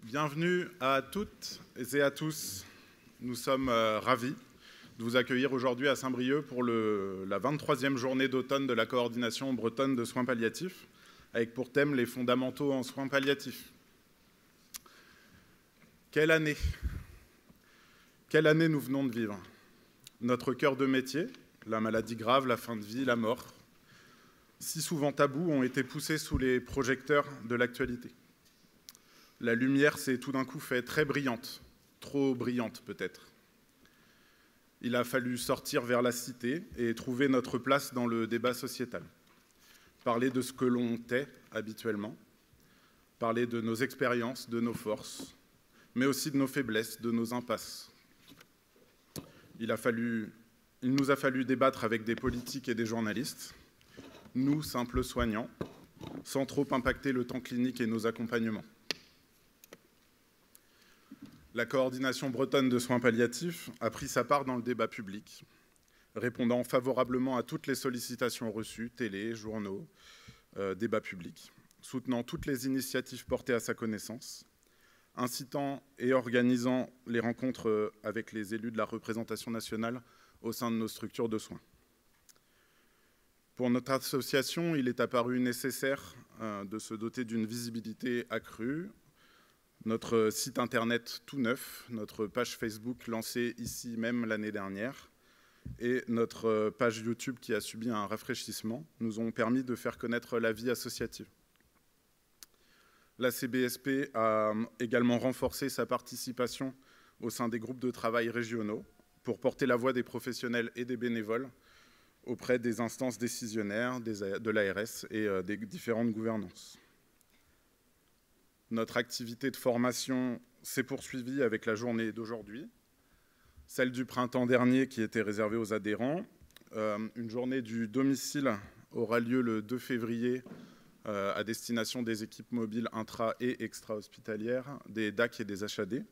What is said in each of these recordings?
Bienvenue à toutes et à tous. Nous sommes ravis de vous accueillir aujourd'hui à Saint-Brieuc pour la 23e journée d'automne de la coordination bretonne de soins palliatifs, avec pour thème les fondamentaux en soins palliatifs. Quelle année nous venons de vivre. Notre cœur de métier, la maladie grave, la fin de vie, la mort, si souvent tabous, ont été poussés sous les projecteurs de l'actualité. La lumière s'est tout d'un coup fait très brillante, trop brillante peut-être. Il a fallu sortir vers la cité et trouver notre place dans le débat sociétal. Parler de ce que l'on tait habituellement, parler de nos expériences, de nos forces, mais aussi de nos faiblesses, de nos impasses. Il nous a fallu débattre avec des politiques et des journalistes, nous, simples soignants, sans trop impacter le temps clinique et nos accompagnements. La coordination bretonne de soins palliatifs a pris sa part dans le débat public, répondant favorablement à toutes les sollicitations reçues, télé, journaux, débats publics, soutenant toutes les initiatives portées à sa connaissance, incitant et organisant les rencontres avec les élus de la représentation nationale au sein de nos structures de soins. Pour notre association, il est apparu nécessaire de se doter d'une visibilité accrue. Notre site internet tout neuf, notre page Facebook lancée ici même l'année dernière et notre page YouTube qui a subi un rafraîchissement nous ont permis de faire connaître la vie associative. La CBSP a également renforcé sa participation au sein des groupes de travail régionaux pour porter la voix des professionnels et des bénévoles auprès des instances décisionnaires de l'ARS et des différentes gouvernances. Notre activité de formation s'est poursuivie avec la journée d'aujourd'hui, celle du printemps dernier qui était réservée aux adhérents. Une journée du domicile aura lieu le 2 février à destination des équipes mobiles intra- et extra-hospitalières, des DAC et des HAD.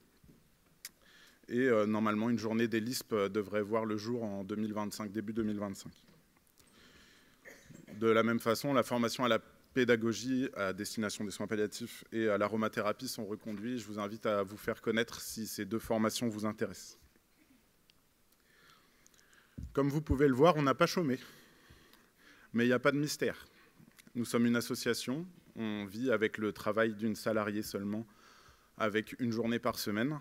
Et normalement, une journée des LISP devrait voir le jour en 2025, début 2025. De la même façon, la formation à la pédagogie à destination des soins palliatifs et à l'aromathérapie sont reconduits. Je vous invite à vous faire connaître si ces deux formations vous intéressent. Comme vous pouvez le voir, on n'a pas chômé, mais il n'y a pas de mystère. Nous sommes une association, on vit avec le travail d'une salariée seulement, avec une journée par semaine.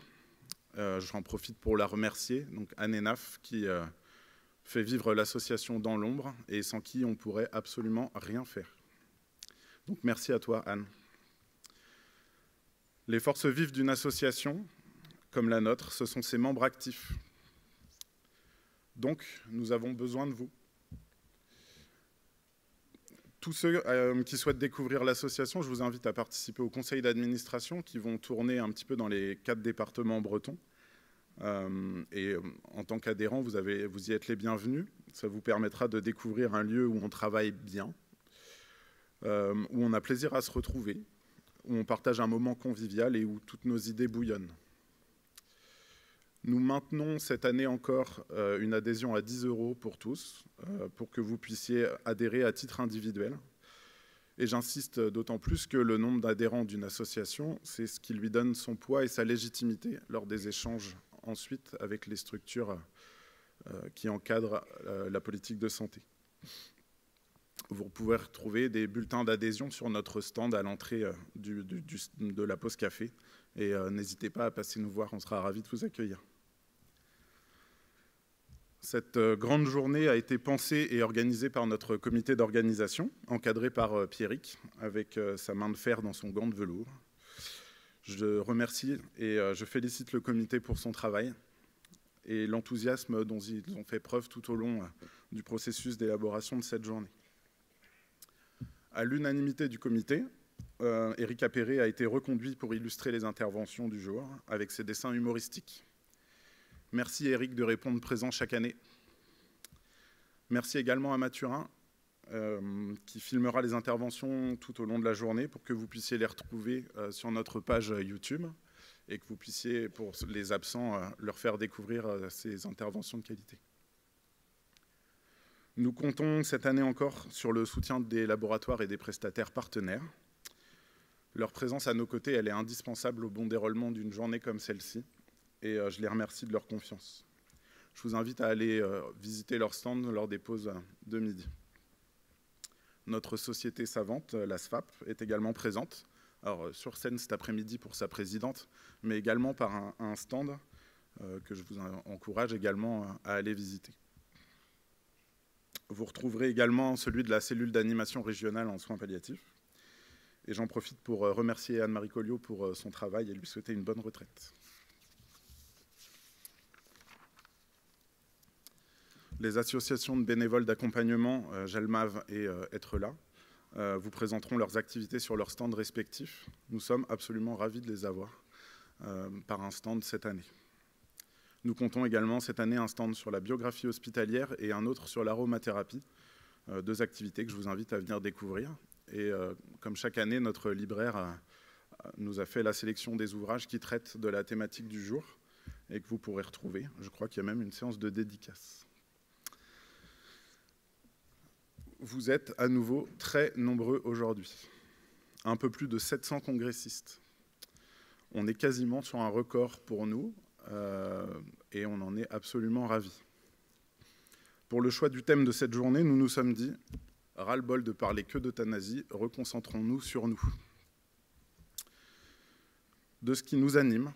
J'en profite pour la remercier, donc Anne Enaf, qui fait vivre l'association dans l'ombre et sans qui on ne pourrait absolument rien faire. Donc merci à toi, Anne. Les forces vives d'une association, comme la nôtre, ce sont ses membres actifs. Donc, nous avons besoin de vous. Tous ceux qui souhaitent découvrir l'association, je vous invite à participer au conseil d'administration qui vont tourner un petit peu dans les 4 départements bretons. Et en tant qu'adhérent, vous y êtes les bienvenus. Ça vous permettra de découvrir un lieu où on travaille bien, où on a plaisir à se retrouver, où on partage un moment convivial et où toutes nos idées bouillonnent. Nous maintenons cette année encore une adhésion à 10 € pour tous, pour que vous puissiez adhérer à titre individuel. Et j'insiste d'autant plus que le nombre d'adhérents d'une association, c'est ce qui lui donne son poids et sa légitimité lors des échanges ensuite avec les structures qui encadrent la politique de santé. Vous pouvez retrouver des bulletins d'adhésion sur notre stand à l'entrée de la pause café. Et n'hésitez pas à passer nous voir, on sera ravis de vous accueillir. Cette grande journée a été pensée et organisée par notre comité d'organisation, encadré par Pierrick, avec sa main de fer dans son gant de velours. Je remercie et je félicite le comité pour son travail et l'enthousiasme dont ils ont fait preuve tout au long du processus d'élaboration de cette journée. À l'unanimité du comité, Éric Appéré a été reconduit pour illustrer les interventions du jour avec ses dessins humoristiques. Merci Éric de répondre présent chaque année. Merci également à Mathurin qui filmera les interventions tout au long de la journée pour que vous puissiez les retrouver sur notre page YouTube et que vous puissiez, pour les absents, leur faire découvrir ces interventions de qualité. Nous comptons cette année encore sur le soutien des laboratoires et des prestataires partenaires. Leur présence à nos côtés, elle est indispensable au bon déroulement d'une journée comme celle-ci, et je les remercie de leur confiance. Je vous invite à aller visiter leur stand lors des pauses de midi. Notre société savante, la SFAP, est également présente. Alors, sur scène cet après-midi pour sa présidente, mais également par un stand que je vous encourage également à aller visiter. Vous retrouverez également celui de la cellule d'animation régionale en soins palliatifs. Et j'en profite pour remercier Anne-Marie Colliot pour son travail et lui souhaiter une bonne retraite. Les associations de bénévoles d'accompagnement, Gelmave et Être là, vous présenteront leurs activités sur leurs stands respectifs. Nous sommes absolument ravis de les avoir par un stand cette année. Nous comptons également cette année un stand sur la biographie hospitalière et un autre sur l'aromathérapie, deux activités que je vous invite à venir découvrir. Et comme chaque année, notre libraire nous a fait la sélection des ouvrages qui traitent de la thématique du jour et que vous pourrez retrouver. Je crois qu'il y a même une séance de dédicace. Vous êtes à nouveau très nombreux aujourd'hui. Un peu plus de 700 congressistes. On est quasiment sur un record pour nous et on en est absolument ravis. Pour le choix du thème de cette journée, nous nous sommes dit « Ras-le-bol de parler que d'euthanasie, reconcentrons-nous sur nous ». De ce qui nous anime,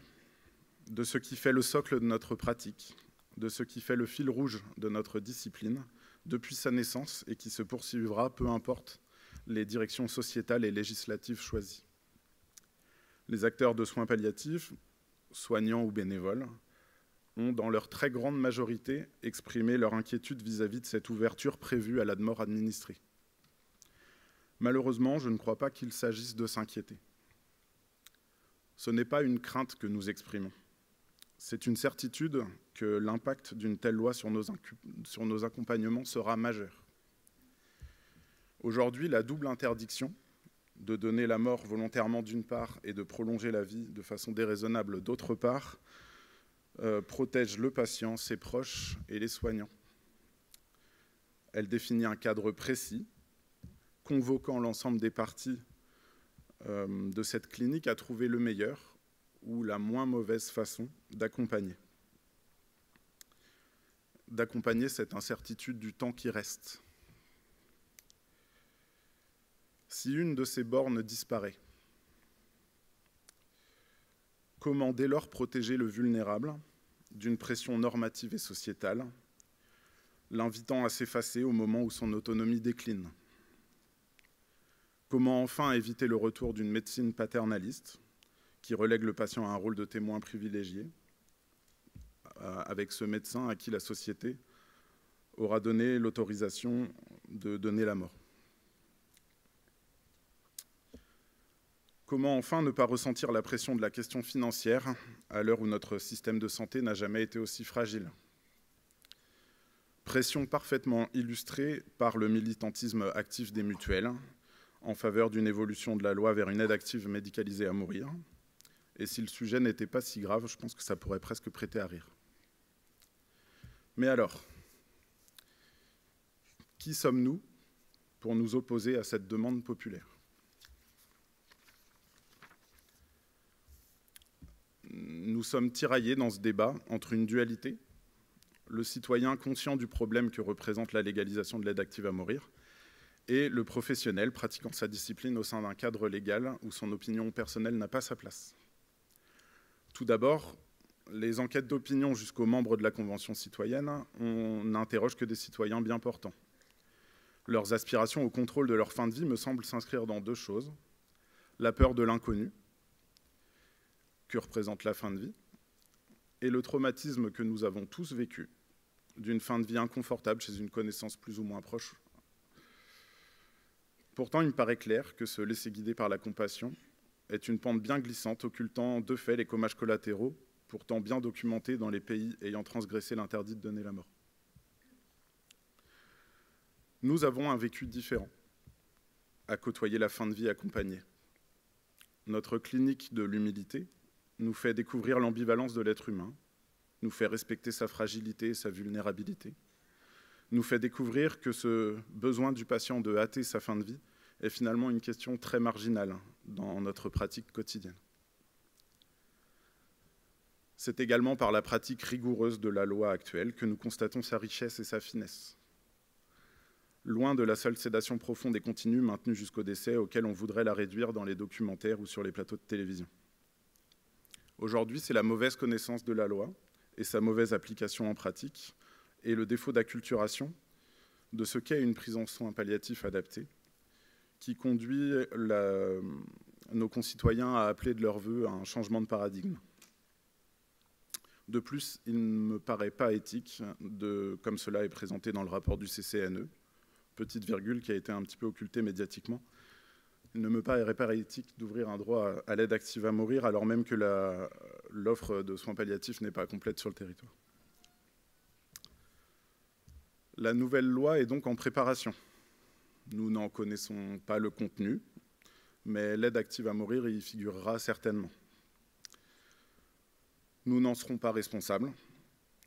de ce qui fait le socle de notre pratique, de ce qui fait le fil rouge de notre discipline, depuis sa naissance et qui se poursuivra, peu importe les directions sociétales et législatives choisies. Les acteurs de soins palliatifs, soignants ou bénévoles, ont dans leur très grande majorité exprimé leur inquiétude vis-à-vis de cette ouverture prévue à la mort administrée. Malheureusement, je ne crois pas qu'il s'agisse de s'inquiéter. Ce n'est pas une crainte que nous exprimons. C'est une certitude que l'impact d'une telle loi sur nos accompagnements sera majeur. Aujourd'hui, la double interdiction de donner la mort volontairement d'une part et de prolonger la vie de façon déraisonnable d'autre part protège le patient, ses proches et les soignants. Elle définit un cadre précis, convoquant l'ensemble des parties de cette clinique à trouver le meilleur ou la moins mauvaise façon d'accompagner. D'accompagner cette incertitude du temps qui reste. Si une de ces bornes disparaît, comment dès lors protéger le vulnérable d'une pression normative et sociétale, l'invitant à s'effacer au moment où son autonomie décline? Comment enfin éviter le retour d'une médecine paternaliste qui relègue le patient à un rôle de témoin privilégié, avec ce médecin à qui la société aura donné l'autorisation de donner la mort? Comment enfin ne pas ressentir la pression de la question financière à l'heure où notre système de santé n'a jamais été aussi fragile? Pression parfaitement illustrée par le militantisme actif des mutuelles en faveur d'une évolution de la loi vers une aide active médicalisée à mourir. Et si le sujet n'était pas si grave, je pense que ça pourrait presque prêter à rire. Mais alors, qui sommes-nous pour nous opposer à cette demande populaire? Nous sommes tiraillés dans ce débat entre une dualité, le citoyen conscient du problème que représente la légalisation de l'aide active à mourir, et le professionnel pratiquant sa discipline au sein d'un cadre légal où son opinion personnelle n'a pas sa place. Tout d'abord, les enquêtes d'opinion jusqu'aux membres de la Convention citoyenne, on n'interroge que des citoyens bien portants. Leurs aspirations au contrôle de leur fin de vie me semblent s'inscrire dans deux choses. La peur de l'inconnu, que représente la fin de vie, et le traumatisme que nous avons tous vécu d'une fin de vie inconfortable chez une connaissance plus ou moins proche. Pourtant, il me paraît clair que se laisser guider par la compassion est une pente bien glissante, occultant de fait les dommages collatéraux, pourtant bien documentés dans les pays ayant transgressé l'interdit de donner la mort. Nous avons un vécu différent à côtoyer la fin de vie accompagnée. Notre clinique de l'humilité nous fait découvrir l'ambivalence de l'être humain, nous fait respecter sa fragilité et sa vulnérabilité, nous fait découvrir que ce besoin du patient de hâter sa fin de vie est finalement une question très marginale dans notre pratique quotidienne. C'est également par la pratique rigoureuse de la loi actuelle que nous constatons sa richesse et sa finesse. Loin de la seule sédation profonde et continue maintenue jusqu'au décès auquel on voudrait la réduire dans les documentaires ou sur les plateaux de télévision. Aujourd'hui, c'est la mauvaise connaissance de la loi et sa mauvaise application en pratique et le défaut d'acculturation de ce qu'est une prise en soins palliatifs adaptée qui conduit nos concitoyens à appeler de leur vœu un changement de paradigme. De plus, il ne me paraît pas éthique, comme cela est présenté dans le rapport du CCNE, petite virgule qui a été un petit peu occultée médiatiquement, il ne me paraît pas éthique d'ouvrir un droit à l'aide active à mourir alors même que l'offre de soins palliatifs n'est pas complète sur le territoire. La nouvelle loi est donc en préparation. Nous n'en connaissons pas le contenu, mais l'aide active à mourir y figurera certainement. Nous n'en serons pas responsables,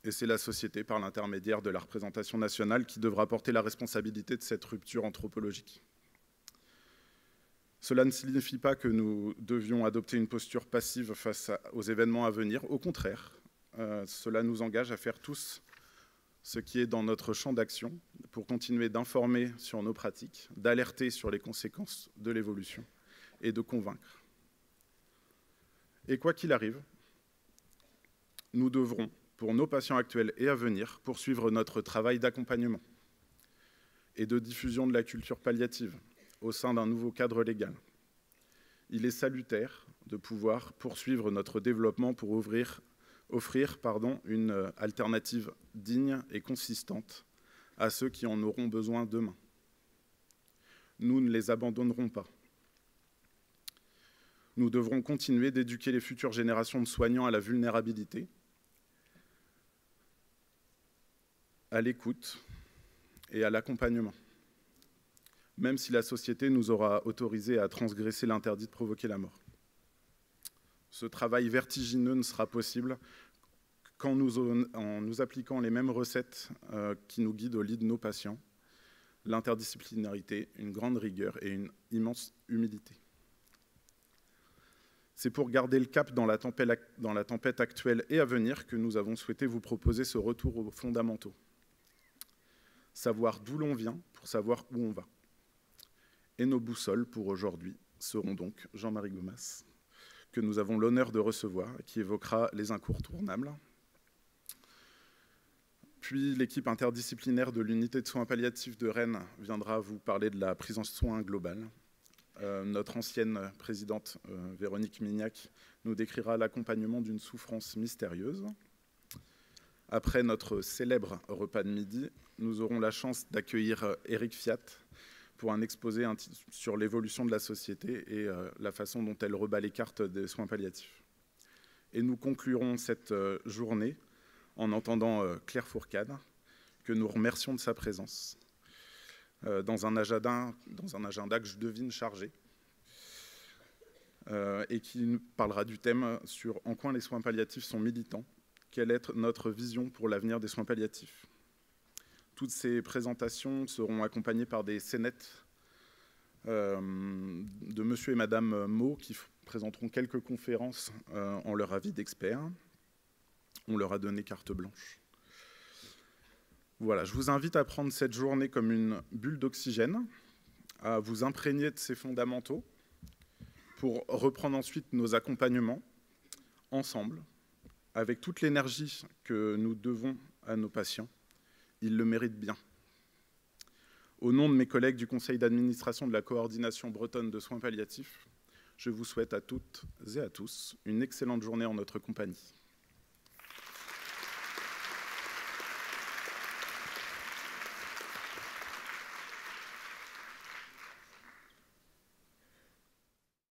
et c'est la société, par l'intermédiaire de la représentation nationale, qui devra porter la responsabilité de cette rupture anthropologique. Cela ne signifie pas que nous devions adopter une posture passive face aux événements à venir. Au contraire, cela nous engage à faire tous ce qui est dans notre champ d'action pour continuer d'informer sur nos pratiques, d'alerter sur les conséquences de l'évolution et de convaincre. Et quoi qu'il arrive, nous devrons, pour nos patients actuels et à venir, poursuivre notre travail d'accompagnement et de diffusion de la culture palliative au sein d'un nouveau cadre légal. Il est salutaire de pouvoir poursuivre notre développement pour offrir une alternative digne et consistante à ceux qui en auront besoin demain. Nous ne les abandonnerons pas. Nous devrons continuer d'éduquer les futures générations de soignants à la vulnérabilité, à l'écoute et à l'accompagnement, même si la société nous aura autorisés à transgresser l'interdit de provoquer la mort. Ce travail vertigineux ne sera possible qu'en nous appliquant les mêmes recettes qui nous guident au lit de nos patients, l'interdisciplinarité, une grande rigueur et une immense humilité. C'est pour garder le cap dans la tempête actuelle et à venir que nous avons souhaité vous proposer ce retour aux fondamentaux. Savoir d'où l'on vient pour savoir où on va. Et nos boussoles pour aujourd'hui seront donc Jean-Marie Gomas, que nous avons l'honneur de recevoir, qui évoquera les incontournables. Puis l'équipe interdisciplinaire de l'unité de soins palliatifs de Rennes viendra vous parler de la prise en soins globale. Notre ancienne présidente, Véronique Mignac, nous décrira l'accompagnement d'une souffrance mystérieuse. Après notre célèbre repas de midi, nous aurons la chance d'accueillir Éric Fiat pour un exposé sur l'évolution de la société et la façon dont elle rebat les cartes des soins palliatifs. Et nous conclurons cette journée en entendant Claire Fourcade, que nous remercions de sa présence, dans un agenda que je devine chargé, et qui nous parlera du thème sur en quoi les soins palliatifs sont militants, quelle est notre vision pour l'avenir des soins palliatifs. Toutes ces présentations seront accompagnées par des scénettes de monsieur et madame Meaux qui présenteront quelques conférences en leur avis d'experts. On leur a donné carte blanche. Voilà, je vous invite à prendre cette journée comme une bulle d'oxygène, à vous imprégner de ces fondamentaux pour reprendre ensuite nos accompagnements ensemble, avec toute l'énergie que nous devons à nos patients. Ils le méritent bien. Au nom de mes collègues du conseil d'administration de la coordination bretonne de soins palliatifs, je vous souhaite à toutes et à tous une excellente journée en notre compagnie.